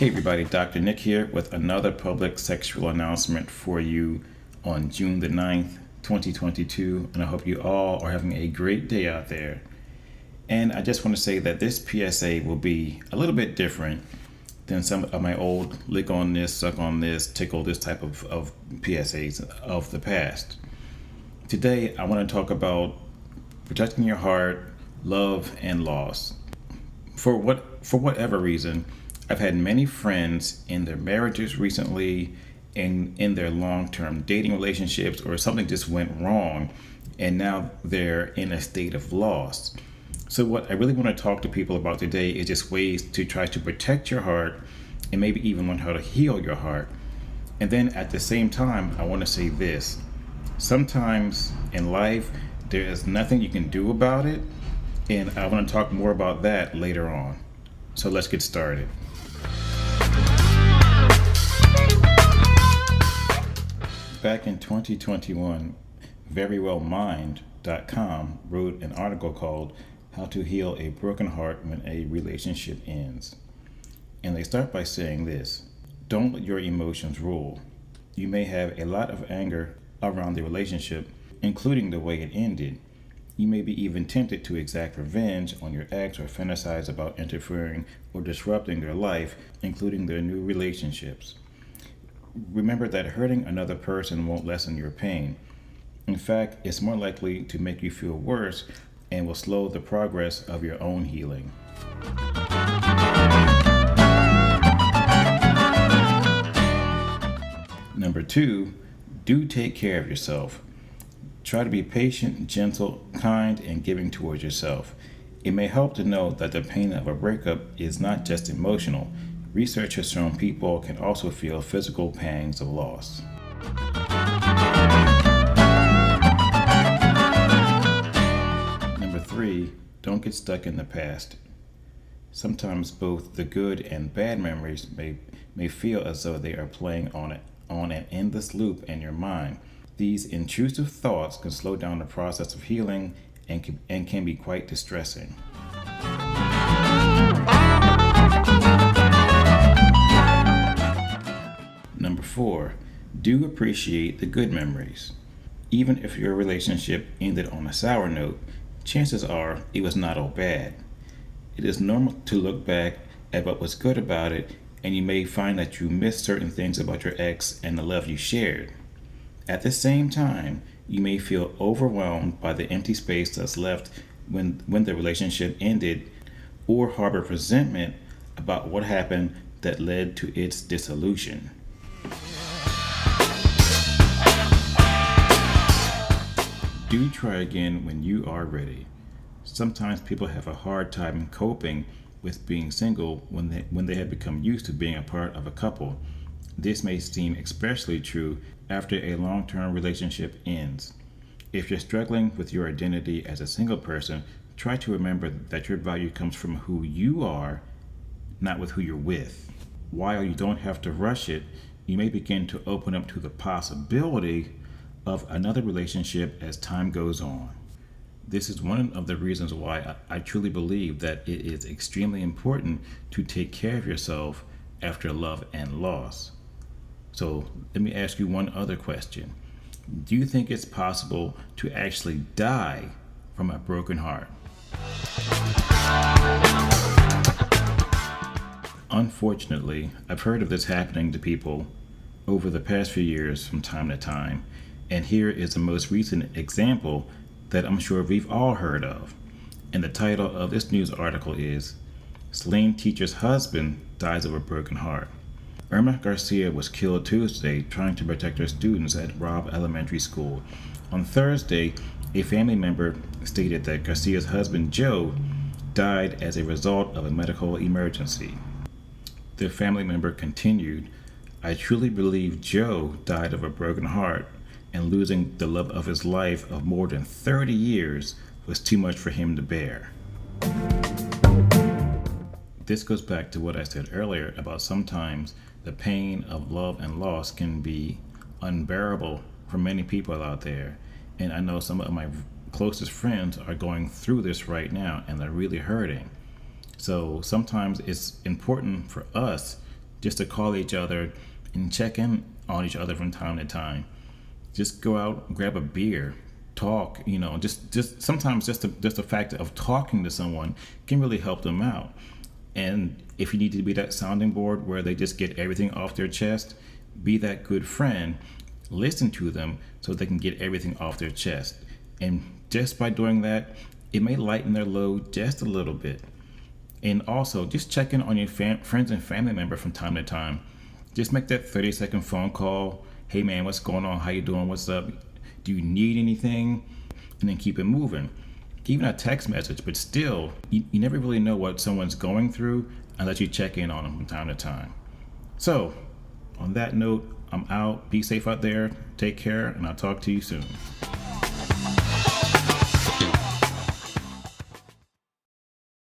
Hey everybody, Dr. Nick here with another public sexual announcement for you on June the 9th, 2022, and I hope you all are having a great day out there. And I just want to say that this PSA will be a little bit different than some of my old lick on this, suck on this, tickle this type of PSAs of the past. Today I want to talk about protecting your heart, love, and loss. For whatever reason, I've had many friends in their marriages recently and in their long-term dating relationships, or something just went wrong and now they're in a state of loss. So what I really want to talk to people about today is just ways to try to protect your heart and maybe even learn how to heal your heart. And then at the same time, I want to say this. Sometimes in life, there is nothing you can do about it, and I want to talk more about that later on. So let's get started. Back in 2021, verywellmind.com wrote an article called How to Heal a Broken Heart When a Relationship Ends. And they start by saying this: don't let your emotions rule. You may have a lot of anger around the relationship, including the way it ended. You may be even tempted to exact revenge on your ex or fantasize about interfering or disrupting their life, including their new relationships. Remember that hurting another person won't lessen your pain. In fact, it's more likely to make you feel worse and will slow the progress of your own healing. Number 2, do take care of yourself. Try to be patient, gentle, kind, and giving towards yourself. It may help to know that the pain of a breakup is not just emotional. Research has shown people can also feel physical pangs of loss. Number 3, don't get stuck in the past. Sometimes both the good and bad memories may feel as though they are playing on an endless loop in your mind. These intrusive thoughts can slow down the process of healing and can be quite distressing. Number 4, do appreciate the good memories. Even if your relationship ended on a sour note, chances are it was not all bad. It is normal to look back at what was good about it, and you may find that you missed certain things about your ex and the love you shared. At the same time, you may feel overwhelmed by the empty space that's left when the relationship ended, or harbor resentment about what happened that led to its dissolution. Do try again when you are ready. Sometimes people have a hard time coping with being single when they have become used to being a part of a couple. This may seem especially true after a long-term relationship ends. If you're struggling with your identity as a single person, try to remember that your value comes from who you are, not with who you're with. While you don't have to rush it, you may begin to open up to the possibility of another relationship as time goes on. This is one of the reasons why I truly believe that it is extremely important to take care of yourself after love and loss. So let me ask you one other question. Do you think it's possible to actually die from a broken heart? Unfortunately, I've heard of this happening to people over the past few years from time to time, and here is the most recent example that I'm sure we've all heard of. And the title of this news article is Slain Teacher's Husband Dies of a Broken Heart. Irma Garcia was killed Tuesday trying to protect her students at Robb Elementary School. On Thursday, a family member stated that Garcia's husband, Joe, died as a result of a medical emergency. The family member continued, "I truly believe Joe died of a broken heart, and losing the love of his life of more than 30 years was too much for him to bear." This goes back to what I said earlier about sometimes the pain of love and loss can be unbearable for many people out there. And I know some of my closest friends are going through this right now and they're really hurting. So sometimes it's important for us just to call each other and check in on each other from time to time. Just go out, grab a beer, talk. Just sometimes just the fact of talking to someone can really help them out. And if you need to be that sounding board where they just get everything off their chest, be that good friend. Listen to them so they can get everything off their chest. And just by doing that, it may lighten their load just a little bit. And also, just check in on your friends and family member from time to time. Just make that 30-second phone call. Hey man, what's going on? How you doing? What's up? Do you need anything? And then keep it moving. Even a text message, but still, you never really know what someone's going through unless you check in on them from time to time. So, on that note, I'm out. Be safe out there. Take care, and I'll talk to you soon.